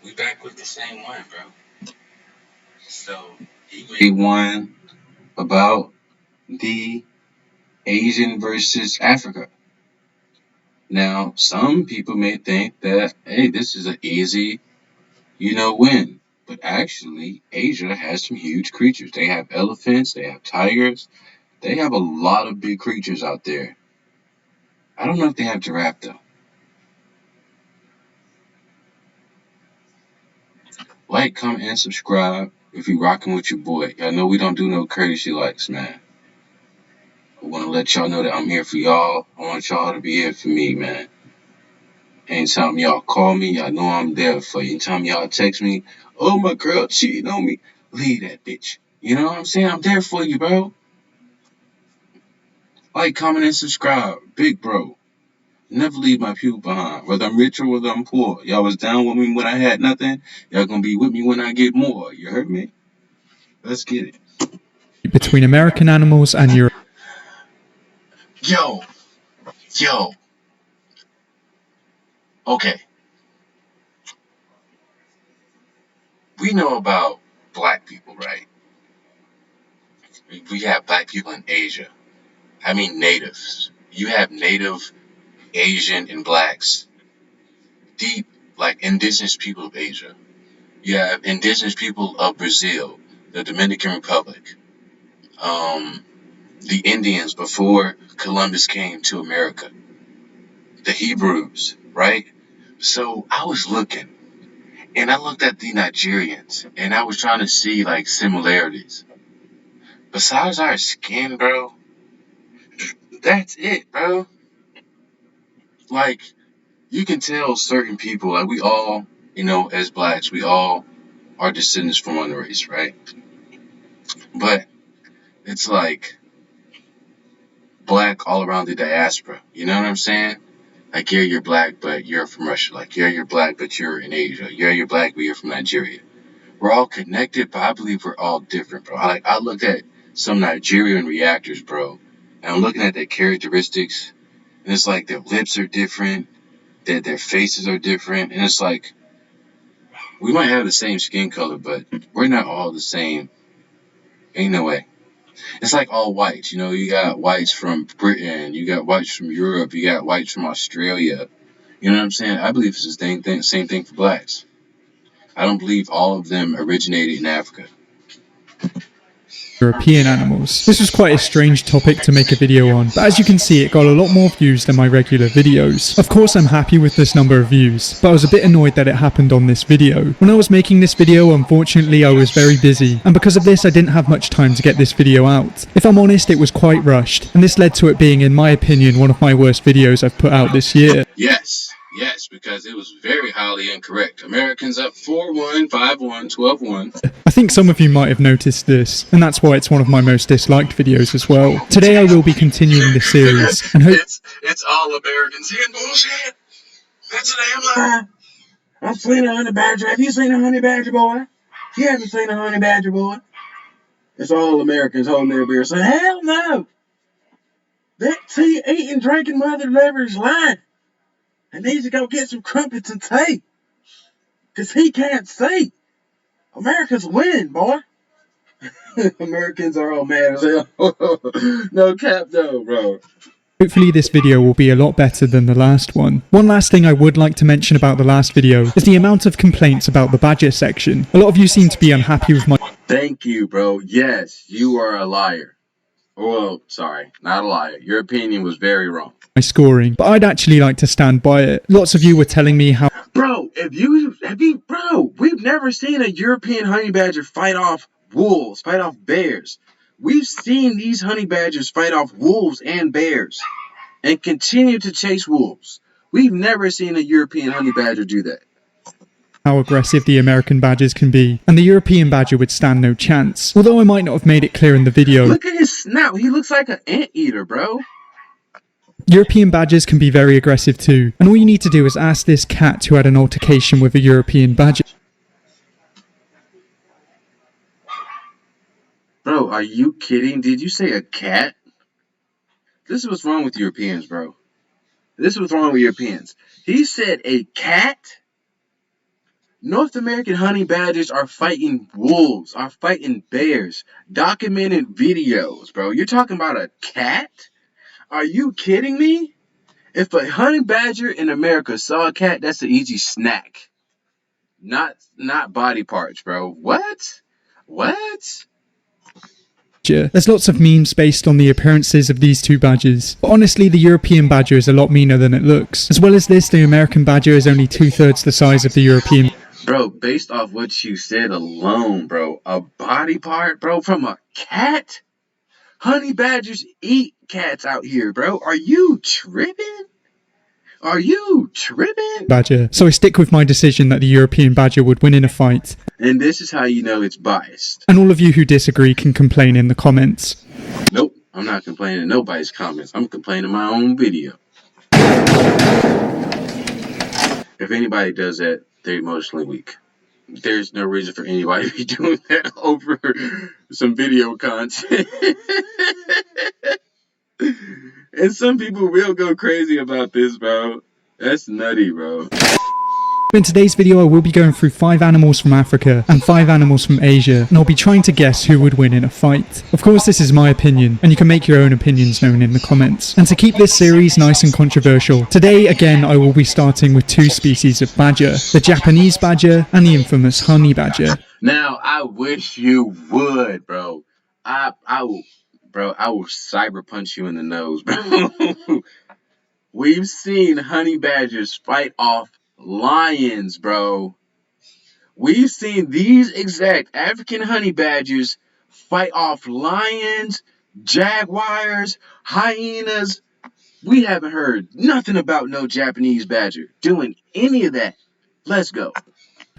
We back with the same one, bro. So he made one about the Asian versus Africa. Now, some people may think that, hey, this is an easy, win. But actually, Asia has some huge creatures. They have elephants, they have tigers, they have a lot of big creatures out there. I don't know if they have giraffe though. Like, comment, and subscribe if you rocking with your boy. Y'all know we don't do no courtesy likes, man. I want to let y'all know that I'm here for y'all. I want y'all to be here for me, man. Anytime y'all call me, y'all know I'm there for you. Anytime y'all text me, oh, my girl cheating on me, leave that bitch. You know what I'm saying? I'm there for you, bro. Like, comment, and subscribe. Big bro. Never leave my people behind. Whether I'm rich or whether I'm poor. Y'all was down with me when I had nothing. Y'all gonna be with me when I get more. You heard me? Let's get it. Between American animals and Europe. Yo. Okay. We know about black people, right? We have black people in Asia. I mean natives. You have native Asian and blacks. Deep, like indigenous people of Asia. You have indigenous people of Brazil, the Dominican Republic, the Indians before Columbus came to America, the Hebrews, right? So I was looking, and I looked at the Nigerians, and I was trying to see like similarities. Besides our skin, bro, that's it, bro. Like, you can tell certain people, like we all, as blacks, we all are descendants from one race, right? But it's like black all around the diaspora. You know what I'm saying? Like, yeah, you're black, but you're from Russia. Like, yeah, you're black, but you're in Asia. Yeah, you're black, but you're from Nigeria. We're all connected, but I believe we're all different, bro. I looked at some Nigerian reactors, bro, and I'm looking at their characteristics, and it's like their lips are different, their faces are different, and it's like we might have the same skin color, but we're not all the same. Ain't no way. It's like all whites, you got whites from Britain, you got whites from Europe, you got whites from Australia. You know what I'm saying? I believe it's the same thing for blacks. I don't believe all of them originated in Africa. European animals. This was quite a strange topic to make a video on, but as you can see it got a lot more views than my regular videos. Of course I'm happy with this number of views, but I was a bit annoyed that it happened on this video. When I was making this video, unfortunately I was very busy, and because of this I didn't have much time to get this video out. If I'm honest, it was quite rushed, and this led to it being, in my opinion, one of my worst videos I've put out this year. Yes, because it was very highly incorrect. Americans up 4-1, 5-1, 12-1. I think some of you might have noticed this, and that's why it's one of my most disliked videos as well. Today I will be continuing this series, and it's all Americans here bullshit. That's a damn lie. I've seen a honey badger. Have you seen a honey badger, boy? You haven't seen a honey badger, boy. It's all Americans holding their beer saying, hell no. That tea eating, drinking mother lover's lying. I need to go get some crumpets and tea. Because he can't see. Americans win, boy. Americans are all mad as hell. No cap though, bro. hopefully this video will be a lot better than the last one. One last thing I would like to mention about the last video is the amount of complaints about the badger section. A lot of you seem to be unhappy with my Thank you, bro. Yes, you are a liar. Well, sorry, not a liar. Your opinion was very wrong. scoring, but I'd actually like to stand by it. Lots of you were telling me how Bro, we've never seen a European honey badger fight off wolves, fight off bears. We've seen these honey badgers fight off wolves and bears and continue to chase wolves. We've never seen a European honey badger do that. how aggressive the American badgers can be, and the European badger would stand no chance. Although I might not have made it clear in the video. Look at his snout. He looks like an anteater, bro. European badgers can be very aggressive too, and all you need to do is ask this cat who had an altercation with a European badger. Bro, are you kidding? Did you say a cat? This is what's wrong with Europeans, bro. This is what's wrong with Europeans. He said a cat? North American honey badgers are fighting wolves, are fighting bears. Documented videos, bro. You're talking about a cat? Are you kidding me? If a honey badger in America saw a cat, that's an easy snack. Not body parts, bro. What? What? There's lots of memes based on the appearances of these two badgers, but honestly the European badger is a lot meaner than it looks. As well as this, the American badger is only 2/3 the size of the European. Bro, based off what you said alone, bro, a body part, bro, from a cat? Honey badgers eat cats out here, bro. Are you tripping? Are you tripping? Badger. So I stick with my decision that the European badger would win in a fight. And this is how you know it's biased. And all of you who disagree can complain in the comments. Nope, I'm not complaining nobody's comments. I'm complaining my own video. If anybody does that, they're emotionally weak. There's no reason for anybody to be doing that over some video content. And some people will go crazy about this, bro. That's nutty, bro. In today's video I will be going through 5 animals from Africa and 5 animals from Asia, and I'll be trying to guess who would win in a fight. Of course this is my opinion, and you can make your own opinions known in the comments. And to keep this series nice and controversial, today again I will be starting with 2 species of badger, the Japanese badger and the infamous honey badger. Now I wish you would, bro. I will cyber punch you in the nose, bro. We've seen honey badgers fight off lions, bro. We've seen these exact African honey badgers fight off lions, jaguars, hyenas. We haven't heard nothing about no Japanese badger doing any of that. Let's go.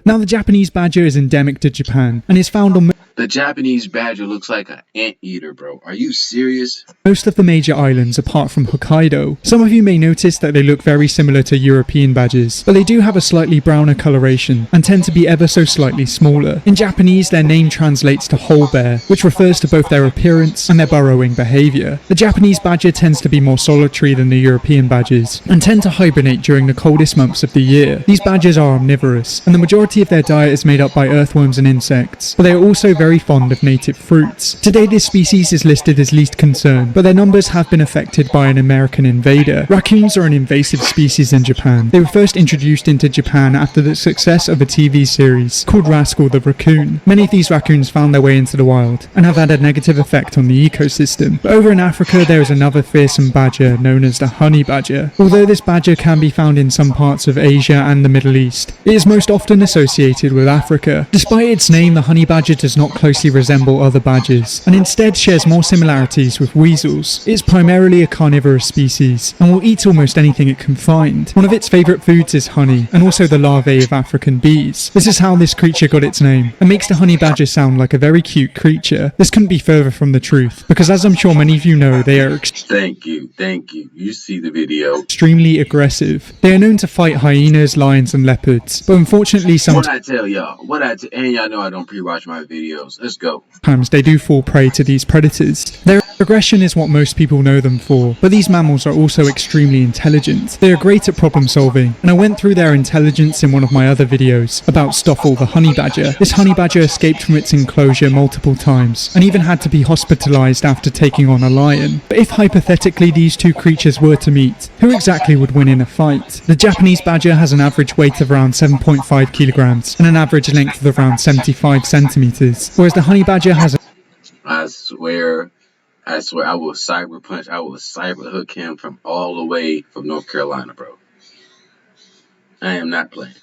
Now the Japanese badger is endemic to Japan and is found on The Japanese badger looks like an anteater, bro. Are you serious? most of the major islands apart from Hokkaido. Some of you may notice that they look very similar to European badgers, but they do have a slightly browner coloration and tend to be ever so slightly smaller. In Japanese, their name translates to whole bear, which refers to both their appearance and their burrowing behavior. The Japanese badger tends to be more solitary than the European badgers and tend to hibernate during the coldest months of the year. These badgers are omnivorous, and the majority of their diet is made up by earthworms and insects, but they are also very fond of native fruits. Today this species is listed as least concern, but their numbers have been affected by an American invader. Raccoons are an invasive species in Japan. They were first introduced into Japan after the success of a TV series called Rascal the Raccoon. Many of these raccoons found their way into the wild and have had a negative effect on the ecosystem. But over in Africa there is another fearsome badger known as the honey badger. Although this badger can be found in some parts of Asia and the Middle East, it is most often associated with Africa. Despite its name, the honey badger does not closely resemble other badgers and instead shares more similarities with weasels. It is primarily a carnivorous species and will eat almost anything it can find. One of its favourite foods is honey and also the larvae of African bees. This is how this creature got its name and makes the honey badger sound like a very cute creature. This couldn't be further from the truth because, as I'm sure many of you know, they are Thank you. You see the video. extremely aggressive. They are known to fight hyenas, lions and leopards, but unfortunately What I tell y'all, and y'all know I don't pre-watch my videos. Let's go. sometimes they do fall prey to these predators. Their aggression is what most people know them for, but these mammals are also extremely intelligent. They are great at problem solving, and I went through their intelligence in one of my other videos about Stoffel the honey badger. This honey badger escaped from its enclosure multiple times, and even had to be hospitalized after taking on a lion. But if hypothetically these two creatures were to meet, who exactly would win in a fight? The Japanese badger has an average weight of around 7.5 kilograms and an average length of around 75 centimeters, whereas the honey badger has a I swear, I will cyber punch, I will cyber hook him from all the way from North Carolina, bro. I am not playing.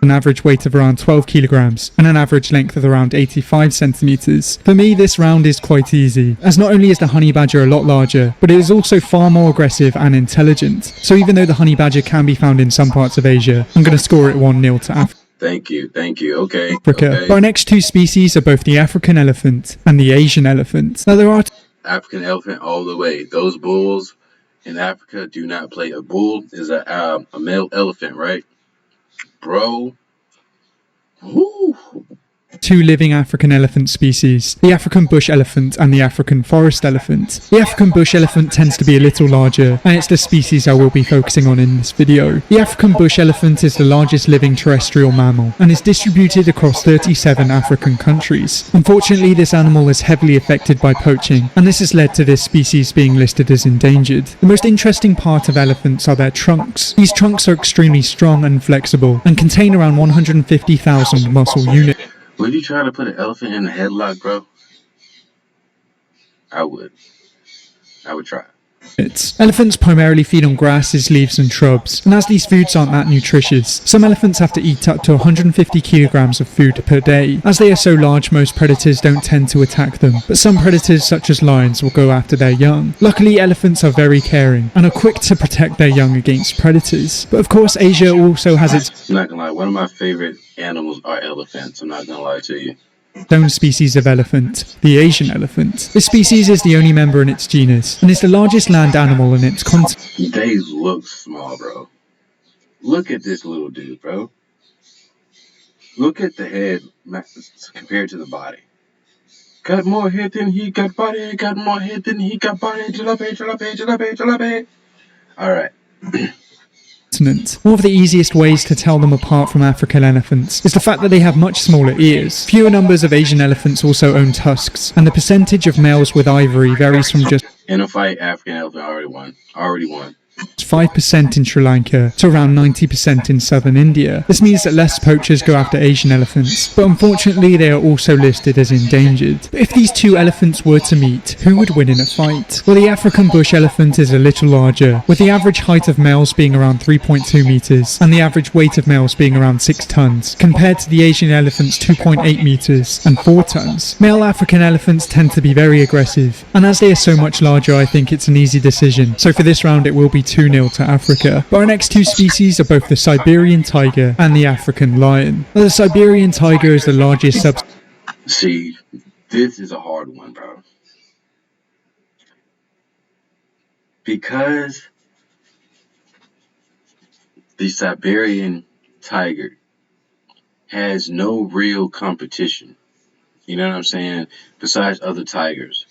an average weight of around 12 kilograms and an average length of around 85 centimeters. For me, this round is quite easy, as not only is the honey badger a lot larger, but it is also far more aggressive and intelligent. So even though the honey badger can be found in some parts of Asia, I'm going to score it 1-0 to Africa. Thank you. Okay. But our next two species are both the African elephant and the Asian elephant. Now there are African elephant all the way. Those bulls in Africa do not play. A bull is a male elephant, right? Bro. Whoo. Two living African elephant species, the African bush elephant and the African forest elephant. The African bush elephant tends to be a little larger, and it's the species I will be focusing on in this video. The African bush elephant is the largest living terrestrial mammal, and is distributed across 37 African countries. Unfortunately, this animal is heavily affected by poaching, and this has led to this species being listed as endangered. The most interesting part of elephants are their trunks. These trunks are extremely strong and flexible, and contain around 150,000 muscle units. Would you try to put an elephant in a headlock, bro? I would. I would try. Elephants primarily feed on grasses, leaves and shrubs, and as these foods aren't that nutritious, some elephants have to eat up to 150 kilograms of food per day. As they are so large, most predators don't tend to attack them, but some predators such as lions will go after their young. Luckily, elephants are very caring, and are quick to protect their young against predators. But of course, Asia also has its I'm not gonna lie, one of my favorite animals are elephants. I'm not gonna lie to you. own species of elephant, the Asian elephant. This species is the only member in its genus, and is the largest land animal in its continent. They look small, bro. Look at this little dude, bro. Look at the head compared to the body. Got more head than he got body. Got more head than he got body. Jalopy, jalopy, jalopy, jalopy. Alright. One of the easiest ways to tell them apart from African elephants is the fact that they have much smaller ears. Fewer numbers of Asian elephants also own tusks, and the percentage of males with ivory varies from just In a fight, African elephant already won. 5% in Sri Lanka to around 90% in southern India. This means that less poachers go after Asian elephants, but unfortunately they are also listed as endangered. But if these two elephants were to meet, who would win in a fight? Well, the African bush elephant is a little larger, with the average height of males being around 3.2 meters, and the average weight of males being around 6 tons, compared to the Asian elephant's 2.8 meters and 4 tons. Male African elephants tend to be very aggressive, and as they are so much larger, I think it's an easy decision. So for this round it will be 2-0 to Africa. But our next two species are both the Siberian tiger and the African lion. Now, the Siberian tiger is the largest See, this is a hard one, bro. Because the Siberian tiger has no real competition. You know what I'm saying? Besides other tigers.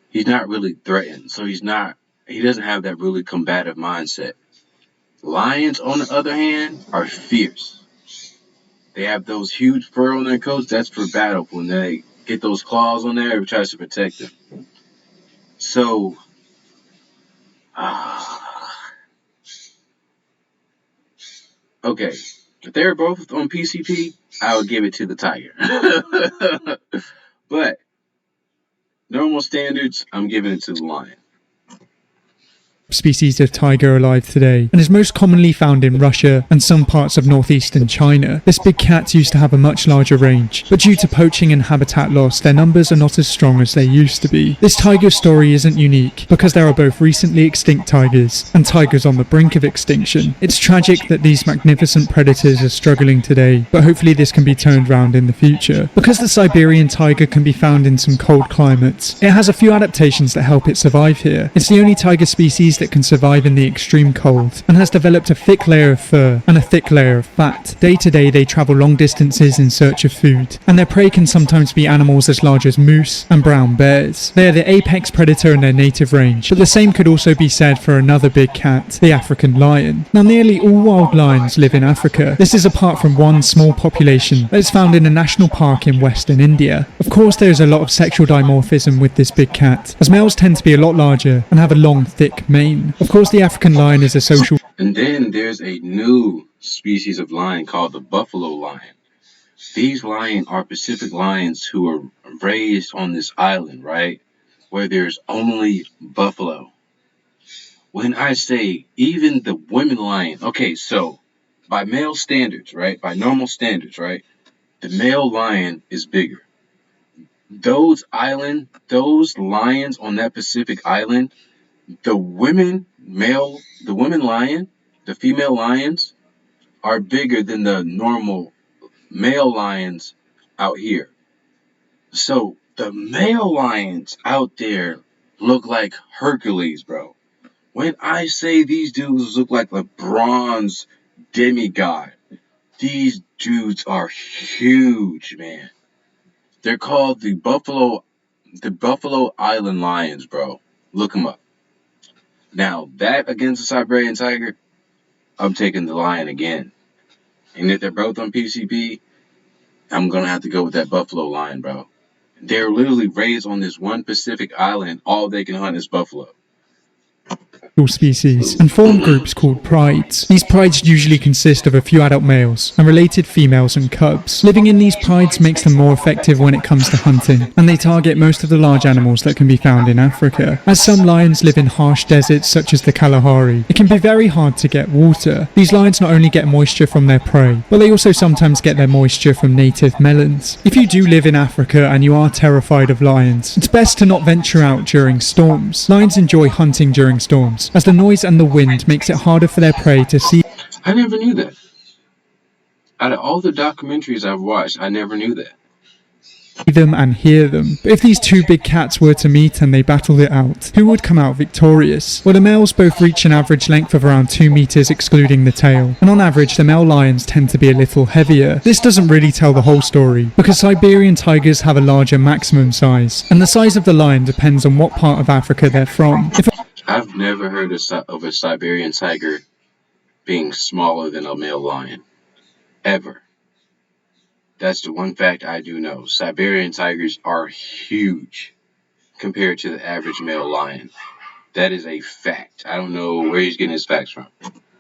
He's not really threatened. So he doesn't have that really combative mindset. Lions, on the other hand, are fierce. They have those huge fur on their coats. That's for battle. When they get those claws on there, it tries to protect them. So, okay. If they're both on PCP, I would give it to the tiger. But normal standards, I'm giving it to the lion. species of tiger alive today, and is most commonly found in Russia and some parts of northeastern China. This big cat used to have a much larger range, but due to poaching and habitat loss, their numbers are not as strong as they used to be. This tiger story isn't unique, because there are both recently extinct tigers and tigers on the brink of extinction. It's tragic that these magnificent predators are struggling today, but hopefully this can be turned around in the future. Because the Siberian tiger can be found in some cold climates, it has a few adaptations that help it survive here. It's the only tiger species that can survive in the extreme cold, and has developed a thick layer of fur and a thick layer of fat. Day to day they travel long distances in search of food, and their prey can sometimes be animals as large as moose and brown bears. They are the apex predator in their native range, but the same could also be said for another big cat, the African lion. Now, nearly all wild lions live in Africa. This is apart from one small population that is found in a national park in western India. Of course, there is a lot of sexual dimorphism with this big cat, as males tend to be a lot larger and have a long, thick mane. Of course, the African lion is a social. And then there's a new species of lion called the buffalo lion. These lions are Pacific lions who are raised on this island, right? Where there's only buffalo. When I say even the women lion, okay, so by male standards, right? By normal standards, right? The male lion is bigger. Those lions on that Pacific island, the women lion, the female lions are bigger than the normal male lions out here. So the male lions out there look like Hercules, bro. When I say these dudes look like the bronze demigod, These dudes are huge, man. They're called the Buffalo Island Lions, bro. Look them up. Now, that against the Siberian Tiger, I'm taking the lion again. And if they're both on PCP, I'm going to have to go with that buffalo lion, bro. They're literally raised on this one Pacific island. All they can hunt is buffalo. Species and form groups called prides. These prides usually consist of a few adult males and related females and cubs. Living in these prides makes them more effective when it comes to hunting, and they target most of the large animals that can be found in Africa. As some lions live in harsh deserts such as the Kalahari, it can be very hard to get water. These lions not only get moisture from their prey, but they also sometimes get their moisture from native melons. If you do live in Africa and you are terrified of lions, it's best to not venture out during storms. Lions enjoy hunting during storms, as the noise and the wind makes it harder for their prey to see I never knew that. Out of all the documentaries I've watched, I never knew that. them and hear them. But if these two big cats were to meet and they battled it out, who would come out victorious? Well, the males both reach an average length of around 2 meters excluding the tail, and on average the male lions tend to be a little heavier. This doesn't really tell the whole story, because Siberian tigers have a larger maximum size, and the size of the lion depends on what part of Africa they're from. I've never heard of a Siberian tiger being smaller than a male lion. Ever. That's the one fact I do know. Siberian tigers are huge compared to the average male lion. That is a fact. I don't know where he's getting his facts from.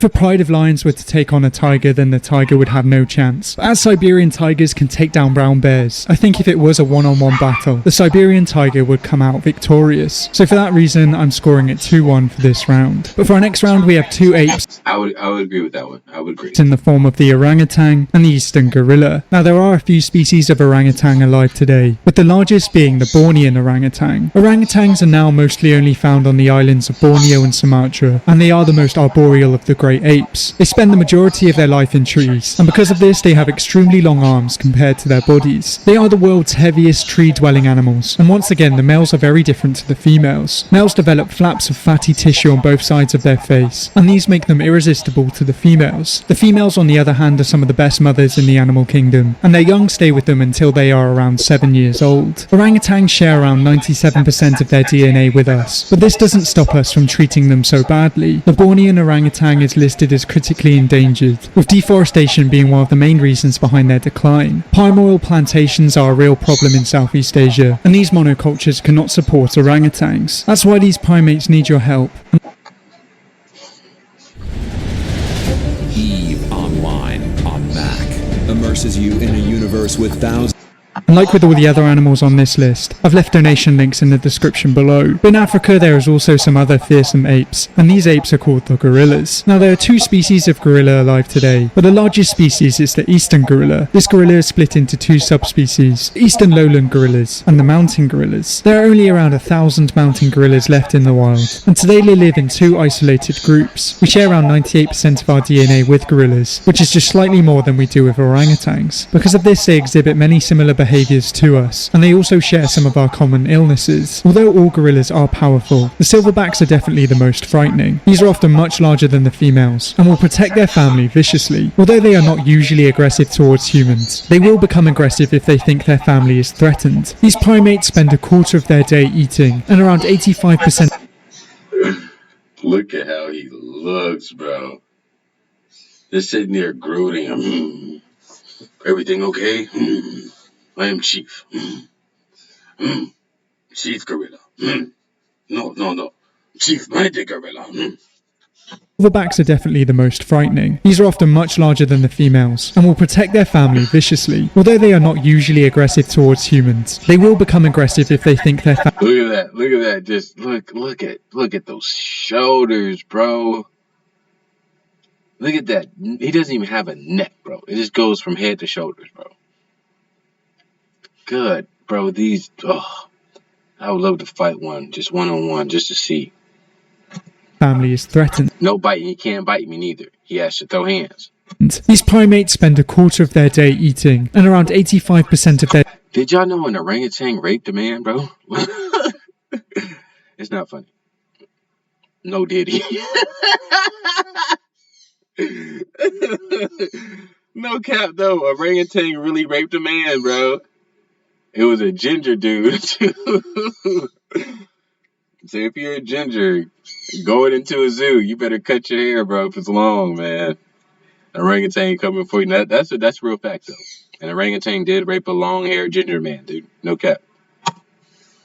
If a pride of lions were to take on a tiger, then the tiger would have no chance. But as Siberian tigers can take down brown bears, I think if it was a one-on-one battle, the Siberian tiger would come out victorious. So for that reason, I'm scoring it 2-1 for this round. But for our next round, we have two apes. I would agree with that one. I would agree. In the form of the orangutan and the eastern gorilla. Now there are a few species of orangutan alive today, with the largest being the Bornean orangutan. Orangutans are now mostly only found on the islands of Borneo and Sumatra, and they are the most arboreal of the great apes. They spend the majority of their life in trees, and because of this they have extremely long arms compared to their bodies. They are the world's heaviest tree-dwelling animals, and once again the males are very different to the females. Males develop flaps of fatty tissue on both sides of their face, and these make them irresistible to the females. The females on the other hand are some of the best mothers in the animal kingdom, and their young stay with them until they are around 7 years old. Orangutans share around 97% of their DNA with us, but this doesn't stop us from treating them so badly. The Bornean orangutan is listed as critically endangered, with deforestation being one of the main reasons behind their decline. Palm oil plantations are a real problem in Southeast Asia, and these monocultures cannot support orangutans. That's why these primates need your help. EVE Online on Mac immerses you in a universe with thousands. And like with all the other animals on this list, I've left donation links in the description below. But in Africa there is also some other fearsome apes, and these apes are called the gorillas. Now there are two species of gorilla alive today, but the largest species is the eastern gorilla. This gorilla is split into two subspecies, the eastern lowland gorillas and the mountain gorillas. There are only around 1,000 mountain gorillas left in the wild, and today they live in two isolated groups. We share around 98% of our DNA with gorillas, which is just slightly more than we do with orangutans. Because of this they exhibit many similar behaviors to us, and they also share some of our common illnesses. Although all gorillas are powerful, the silverbacks are definitely the most frightening. These are often much larger than the females, and will protect their family viciously. Although they are not usually aggressive towards humans, they will become aggressive if they think their family is threatened. These primates spend a quarter of their day eating, and around 85%. Look at how he looks, bro. Just sitting there brooding him. Everything okay? I am Chief. Chief Gorilla. No. Chief Mighty Gorilla. Silverbacks are definitely the most frightening. These are often much larger than the females, and will protect their family viciously. Although they are not usually aggressive towards humans, they will become aggressive if they think their family. Look at that. Just look at those shoulders, bro. Look at that. He doesn't even have a neck, bro. It just goes from head to shoulders, bro. Good, bro. These, I would love to fight one, just one-on-one, just to see. Family is threatened. No biting. He can't bite me neither. He has to throw hands. These primates spend a quarter of their day eating, and around 85% of their. Did y'all know an orangutan raped a man, bro? It's not funny. No, did he? No cap though, orangutan really raped a man, bro. It was a ginger dude. So if you're a ginger going into a zoo, you better cut your hair, bro, if it's long, man. An orangutan coming for you. That's real fact though. An orangutan did rape a long-haired ginger man, dude. No cap.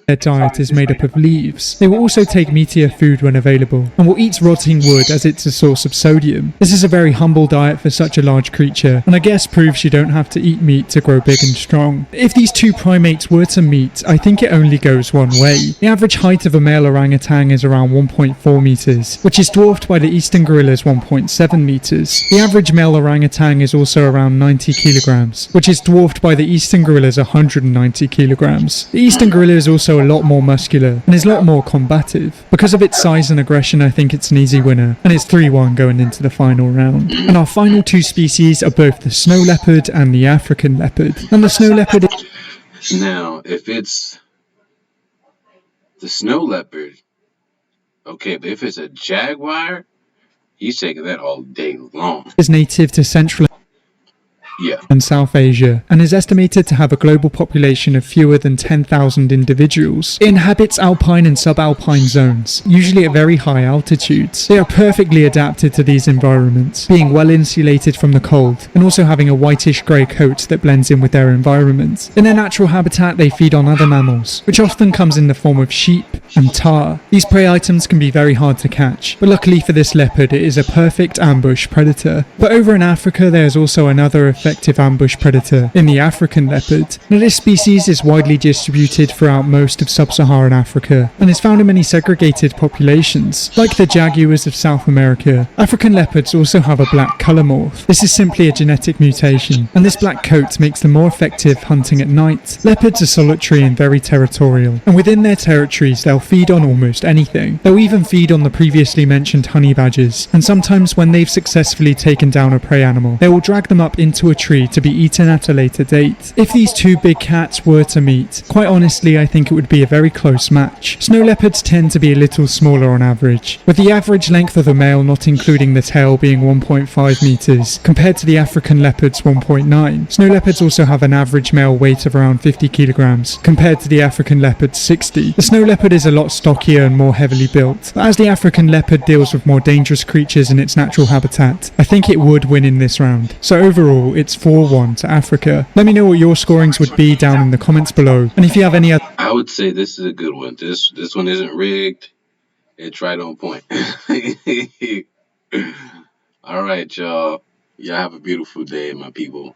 Their diet is made up of leaves. They will also take meatier food when available, and will eat rotting wood as it's a source of sodium. This is a very humble diet for such a large creature, and I guess proves you don't have to eat meat to grow big and strong. If these two primates were to meet, I think it only goes one way. The average height of a male orangutan is around 1.4 meters, which is dwarfed by the eastern gorilla's 1.7 meters. The average male orangutan is also around 90 kilograms, which is dwarfed by the eastern gorilla's 190 kilograms. The eastern gorilla is also a lot more muscular and is a lot more combative. Because of its size and aggression, I think it's an easy winner, and it's 3-1 going into the final round. And our final two species are both the snow leopard and the African leopard. And the snow leopard Now, if it's the snow leopard, okay, but if it's a jaguar, he's taking that all day long. is native to Central Yeah. and South Asia, and is estimated to have a global population of fewer than 10,000 individuals. It inhabits alpine and subalpine zones, usually at very high altitudes. They are perfectly adapted to these environments, being well insulated from the cold, and also having a whitish grey coat that blends in with their environment. In their natural habitat, they feed on other mammals, which often comes in the form of sheep and tar. These prey items can be very hard to catch, but luckily for this leopard, it is a perfect ambush predator. But over in Africa, there is also another effective ambush predator in the African leopard. Now, this species is widely distributed throughout most of sub-Saharan Africa and is found in many segregated populations. Like the jaguars of South America, African leopards also have a black colour morph. This is simply a genetic mutation, and this black coat makes them more effective hunting at night. Leopards are solitary and very territorial, and within their territories they'll feed on almost anything. They'll even feed on the previously mentioned honey badgers, and sometimes when they've successfully taken down a prey animal, they will drag them up into a tree to be eaten at a later date. If these two big cats were to meet, quite honestly I think it would be a very close match. Snow leopards tend to be a little smaller on average, with the average length of a male not including the tail being 1.5 meters, compared to the African leopard's 1.9. Snow leopards also have an average male weight of around 50 kilograms, compared to the African leopard's 60. The snow leopard is a lot stockier and more heavily built, but as the African leopard deals with more dangerous creatures in its natural habitat, I think it would win in this round. So overall, it's 4-1 to Africa. Let me know what your scorings would be down in the comments below, and if you have any other I would say this is a good one. This one isn't rigged. It's right on point. All right, y'all. Y'all have a beautiful day, my people.